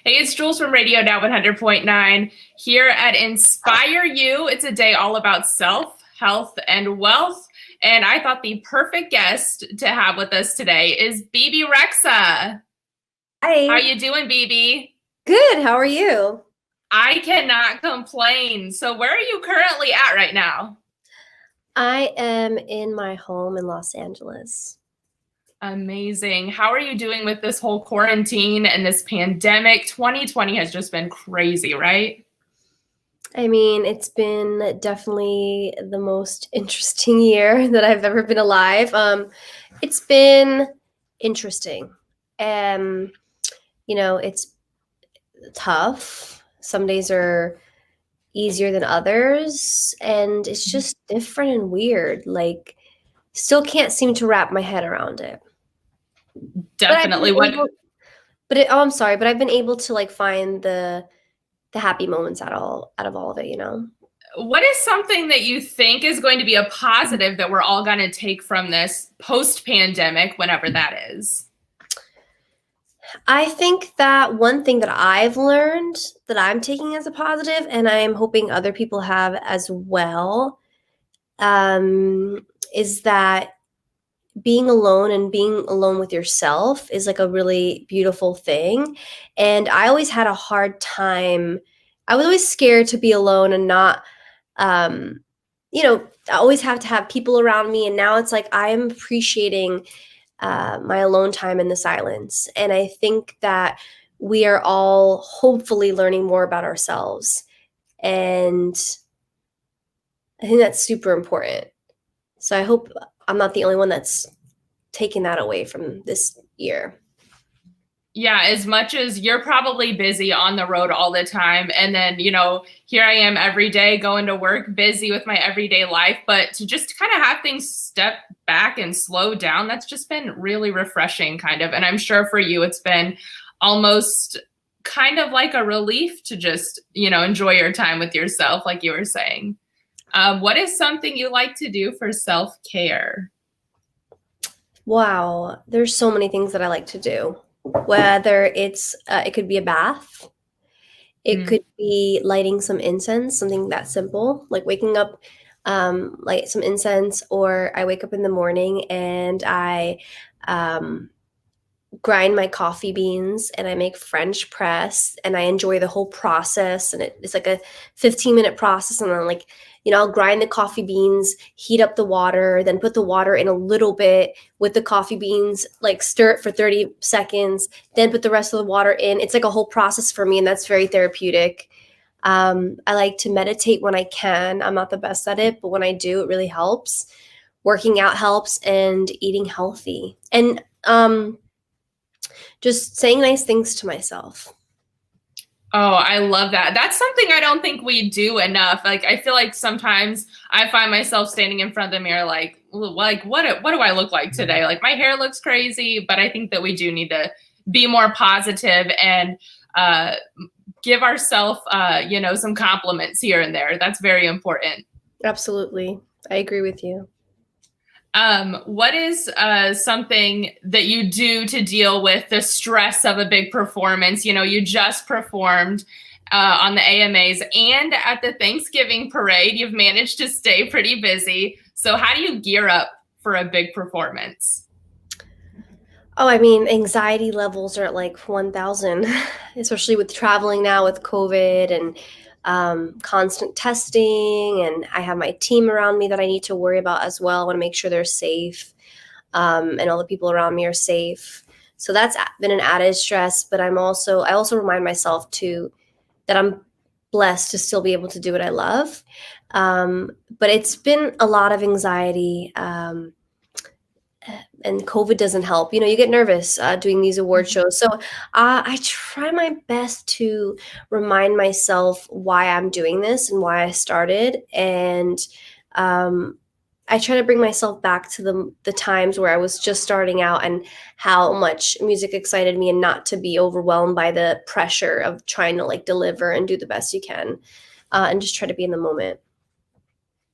Hey, it's Jules from Radio Now 100.9 here at Inspire You. It's a day all about self, health, and wealth. And I thought the perfect guest to have with us today is Bebe Rexha. How Hi. you doing, Bebe? Good. How are you? I cannot complain. So where are you currently at right now? I am in my home in Los Angeles. Amazing. How are you doing with this whole quarantine and this pandemic? 2020 has just been crazy, right? I mean, it's been definitely the most interesting year that I've ever been alive. It's been interesting. Um, it's tough. Some days are easier than others, and it's just different and weird. Like, still can't seem to wrap my head around it. But I've been Definitely. What able oh, I'm sorry, but I've been able to like find the happy moments out of all of it. What is something that you think is going to be a positive that we're all going to take from this post-pandemic, whenever that is? I think that one thing that I've learned that I'm taking as a positive, and I am hoping other people have as well, is that being alone and being alone with yourself is like a really beautiful thing. And I always had a hard time. I was always scared to be alone and not, um, I always have to have people around me. And now it's like I am appreciating my alone time in the silence. And I think that we are all hopefully learning more about ourselves. And I think that's super important. So I hope I'm not the only one that's taking that away from this year. Yeah, as much as you're probably busy on the road all the time, and then, here I am every day going to work, busy with my everyday life, but to just kind of have things step back and slow down, that's just been really refreshing, kind of. And I'm sure for you, it's been almost kind of like a relief to just, enjoy your time with yourself, like you were saying. What is something you like to do for self-care? Wow, there's so many things that I like to do. Whether it could be a bath, it Mm. could be lighting some incense, something that simple, like waking up, light some incense, or I wake up in the morning and I um, grind my coffee beans and I make French press and I enjoy the whole process. And it's like a 15-minute process. And then, like, I'll grind the coffee beans, heat up the water, then put the water in a little bit with the coffee beans, like stir it for 30 seconds, then put the rest of the water in. It's like a whole process for me, and that's very therapeutic. I like to meditate when I can. I'm not the best at it, but when I do, it really helps. Working out helps, and eating healthy. And just saying nice things to myself. Oh, I love that. That's something I don't think we do enough. Like, I feel like sometimes I find myself standing in front of the mirror, like what do I look like today? Like, my hair looks crazy, but I think that we do need to be more positive and uh, give ourselves, some compliments here and there. That's very important. Absolutely. I agree with you. What is something that you do to deal with the stress of a big performance? You just performed on the AMAs and at the Thanksgiving parade. You've managed to stay pretty busy. So how do you gear up for a big performance? Oh, I mean, anxiety levels are at like 1,000, especially with traveling now with COVID and constant testing. And I have my team around me that I need to worry about as well. I want to make sure they're safe, and all the people around me are safe. So that's been an added stress. But I also remind myself too that I'm blessed to still be able to do what I love. But it's been a lot of anxiety. And COVID doesn't help. You get nervous doing these award shows. So I try my best to remind myself why I'm doing this and why I started. And I try to bring myself back to the times where I was just starting out and how much music excited me, and not to be overwhelmed by the pressure of trying to like deliver and do the best you can, and just try to be in the moment.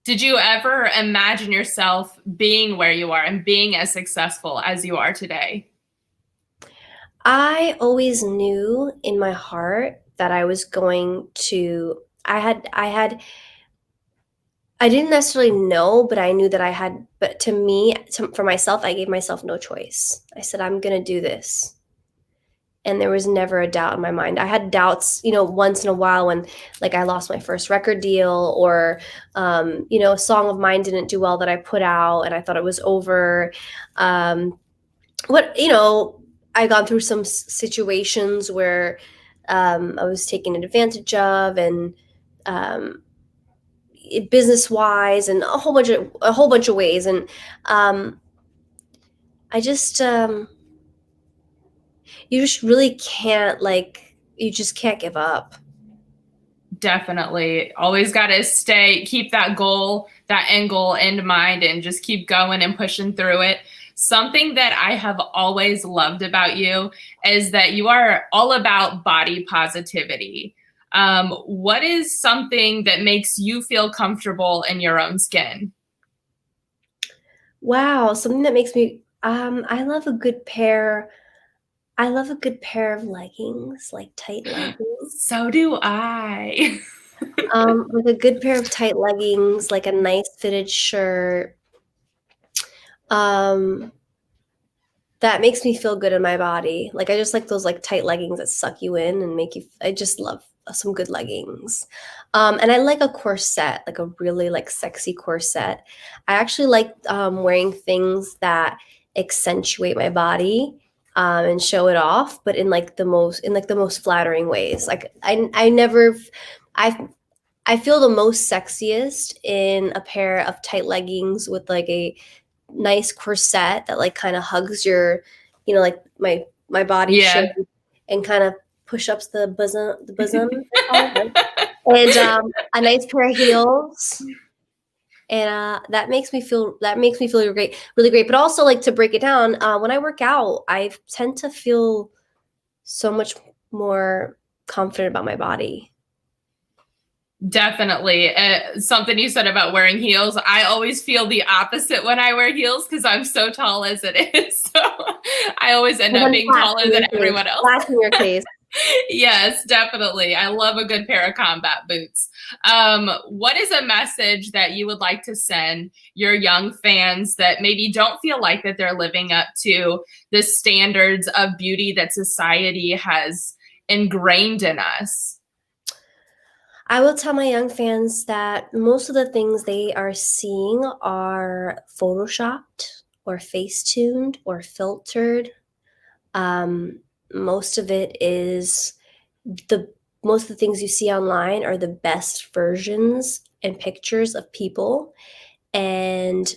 Did you ever imagine yourself being where you are and being as successful as you are today? I always knew in my heart that I was going to I didn't necessarily know, but I knew that I had but to me, for myself, I gave myself no choice. I said, "I'm gonna do this." And there was never a doubt in my mind. I had doubts, once in a while when, like, I lost my first record deal, or, a song of mine didn't do well that I put out and I thought it was over. Um, what I gone through some situations where I was taken advantage of, and um, business wise, and a whole bunch of ways, and um, I just you just really can't, like, you just can't give up. Definitely. Always got to keep that goal, that end goal in mind, and just keep going and pushing through it. Something that I have always loved about you is that you are all about body positivity. What is something that makes you feel comfortable in your own skin? Wow, something that makes me I love a good pair of leggings, like tight leggings. So do I. Like a good pair of tight leggings, like a nice fitted shirt. Um, that makes me feel good in my body. Like, I just like those, like, tight leggings that suck you in and make you I just love some good leggings. And I like a corset, like a really, like, sexy corset. I actually like, wearing things that accentuate my body, and show it off, but in, like, the most flattering ways. Like, I never I I feel the most sexiest in a pair of tight leggings with, like, a nice corset that, like, kinda hugs your, like, my body shape, Yeah. and kinda push ups the bosom, they call it, right? And, a nice pair of heels, and, that makes me feel really great, but also, like, to break it down, when I work out, I tend to feel so much more confident about my body. Definitely. Something you said about wearing heels. I always feel the opposite when I wear heels because I'm so tall as it is. So I always end And up then being flats taller in than your face, everyone else. flats in your face. Yes, definitely. I love a good pair of combat boots. What is a message that you would like to send your young fans that maybe don't feel like that they're living up to the standards of beauty that society has ingrained in us? I will tell my young fans that most of the things they are seeing are photoshopped or face tuned or filtered. Um, most of it is the most of the things you see online are the best versions and pictures of people. And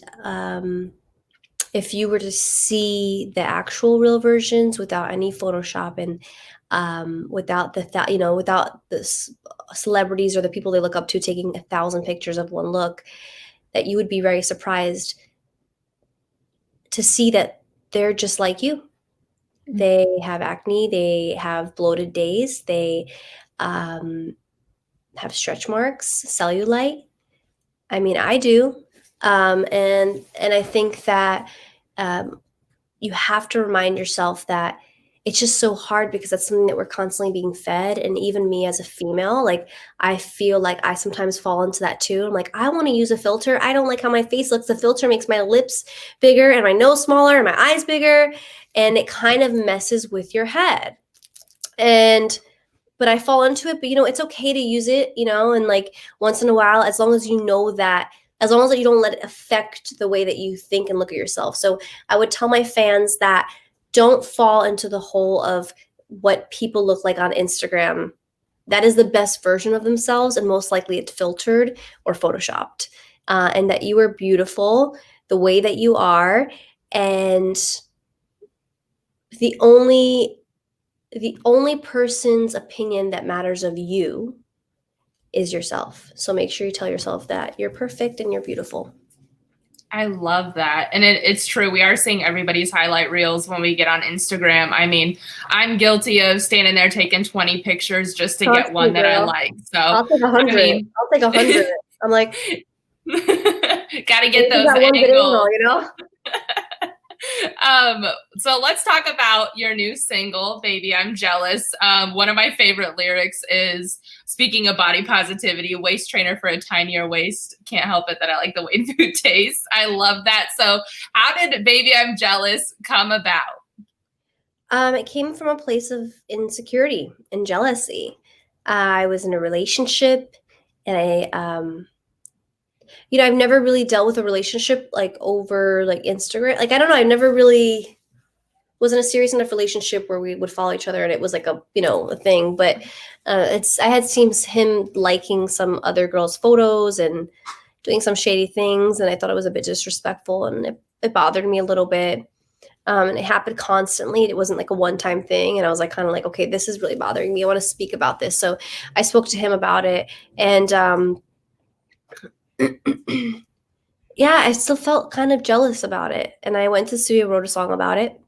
if you were to see the actual real versions without any Photoshop, and without the celebrities or the people they look up to taking 1,000 pictures of one look, that you would be very surprised to see that they're just like you. They have acne, they have bloated days, they um, have stretch marks, cellulite. I mean, I do, and I think that um, you have to remind yourself that it's just so hard because that's something that we're constantly being fed. And even me as a female, like, I feel like I sometimes fall into that too. I'm like, I want to use a filter. I don't like how my face looks. The filter makes my lips bigger and my nose smaller and my eyes bigger. And it kind of messes with your head. And but I fall into it. But it's okay to use it, and, like, once in a while, as long as you don't let it affect the way that you think and look at yourself. So I would tell my fans that don't fall into the hole of what people look like on Instagram. That is the best version of themselves, and most likely it's filtered or photoshopped. And that you are beautiful the way that you are, and the only the only person's opinion that matters of you is yourself. So make sure you tell yourself that you're perfect and you're beautiful. I love that. And it's true. We are seeing everybody's highlight reels when we get on Instagram. I mean, I'm guilty of standing there taking 20 pictures just to get Trust me, one that I girl. like. So, I'll take a I hundred. mean, I'll take 100. I'm like, got to I get need those that one good angle, angles. um, so let's talk about your new single, Baby, I'm Jealous. One of my favorite lyrics is, speaking of body positivity, waist trainer for a tinier waist. Can't help it that I like the way food tastes. I love that. So how did Baby, I'm Jealous come about? It came from a place of insecurity and jealousy. I was in a relationship, and I've never really dealt with a relationship like over like Instagram. Like I don't know, I never really was in a serious enough relationship where we would follow each other and it was like a thing. But I had seen him liking some other girls' photos and doing some shady things, and I thought it was a bit disrespectful, and it bothered me a little bit. And it happened constantly. It wasn't like a one-time thing. And I was like, kind of like, okay, this is really bothering me. I want to speak about this. So I spoke to him about it. And yeah, I still felt kind of jealous about it. And I went to the studio, wrote a song about it,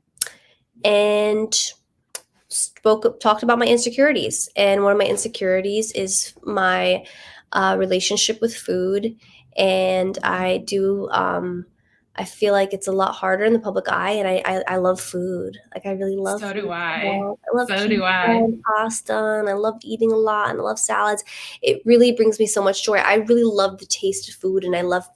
and talked about my insecurities. And one of my insecurities is my relationship with food. And I feel like it's a lot harder in the public eye, and I love food. Like I really love So food. do I. I love So pizza do I. and pasta, and I love eating a lot, and I love salads. It really brings me so much joy. I really love the taste of food, and I love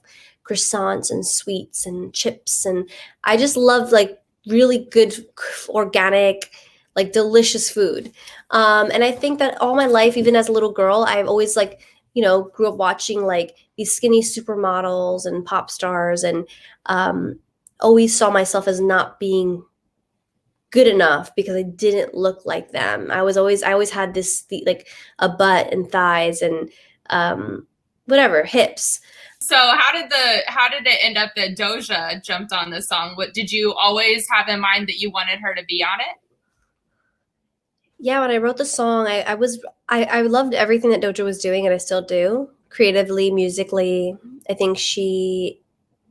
croissants and sweets and chips, and I just love like really good organic, like delicious food. And I think that all my life, even as a little girl, I've always like, grew up watching like these skinny supermodels and pop stars, and um, always saw myself as not being good enough because I didn't look like them. I always had like a butt and thighs and whatever, hips. So how did it end up that Doja jumped on this song? What did you always have in mind that you wanted her to be on it? Yeah, when I wrote the song, I loved everything that Doja was doing, and I still do, creatively, musically. I think she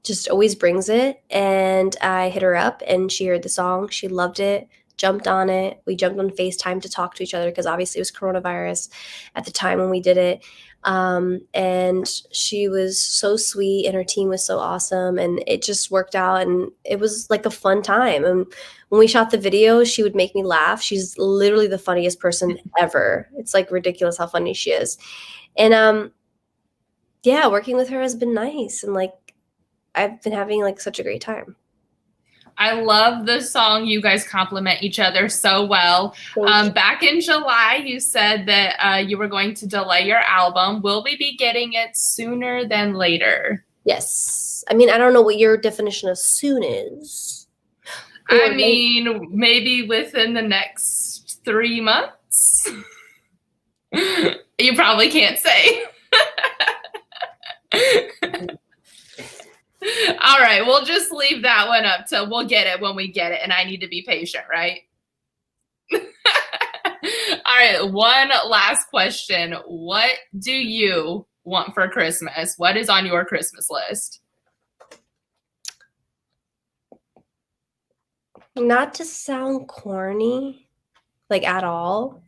just always brings it. And I hit her up, and she heard the song. She loved it, jumped on it. We jumped on FaceTime to talk to each other because obviously it was coronavirus at the time when we did it. And she was so sweet, and her team was so awesome, and it just worked out, and it was like a fun time. And when we shot the video, she would make me laugh. She's literally the funniest person ever. It's like ridiculous how funny she is. And yeah, working with her has been nice, and like I've been having like such a great time. I love the song. You guys complement each other so well. Back in July, you said that you were going to delay your album. Will we be getting it sooner than later? Yes. I mean, I don't know what your definition of soon is. I mean, maybe within the next 3 months. You probably can't say. All right, we'll just leave that one up to we'll get it when we get it, and I need to be patient, right? All right, one last question. What do you want for Christmas? What is on your Christmas list? Not to sound corny, like at all,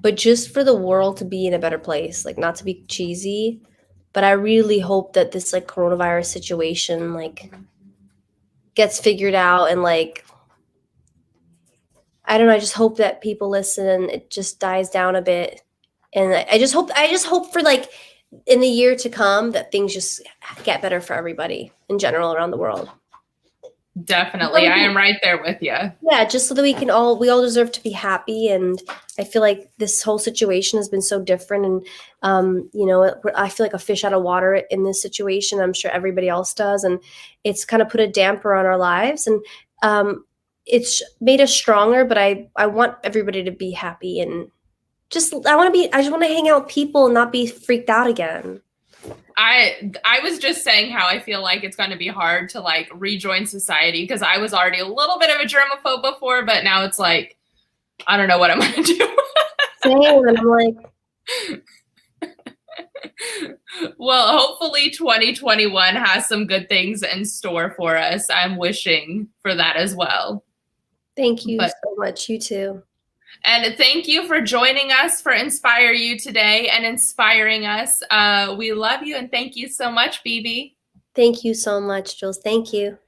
but just for the world to be in a better place, like not to be cheesy. But I really hope that this like coronavirus situation like gets figured out, and like I don't know, I just hope that people listen and it just dies down a bit. And I just hope for like in the year to come that things just get better for everybody in general around the world. Definitely. I am right there with you. Yeah, just so that we all deserve to be happy. And I feel like this whole situation has been so different. And, I feel like a fish out of water in this situation. I'm sure everybody else does. And it's kind of put a damper on our lives. And it's made us stronger. But I want everybody to be happy. And I just want to hang out with people and not be freaked out again. I was just saying how I feel like it's going to be hard to like rejoin society because I was already a little bit of a germaphobe before, but now it's like, I don't know what I'm going to do. Same, and I'm like, well, hopefully 2021 has some good things in store for us. I'm wishing for that as well. Thank you so much. You too. And thank you for joining us for Inspire You today and inspiring us. We love you and thank you so much, Bebe. Thank you so much, Jules. Thank you.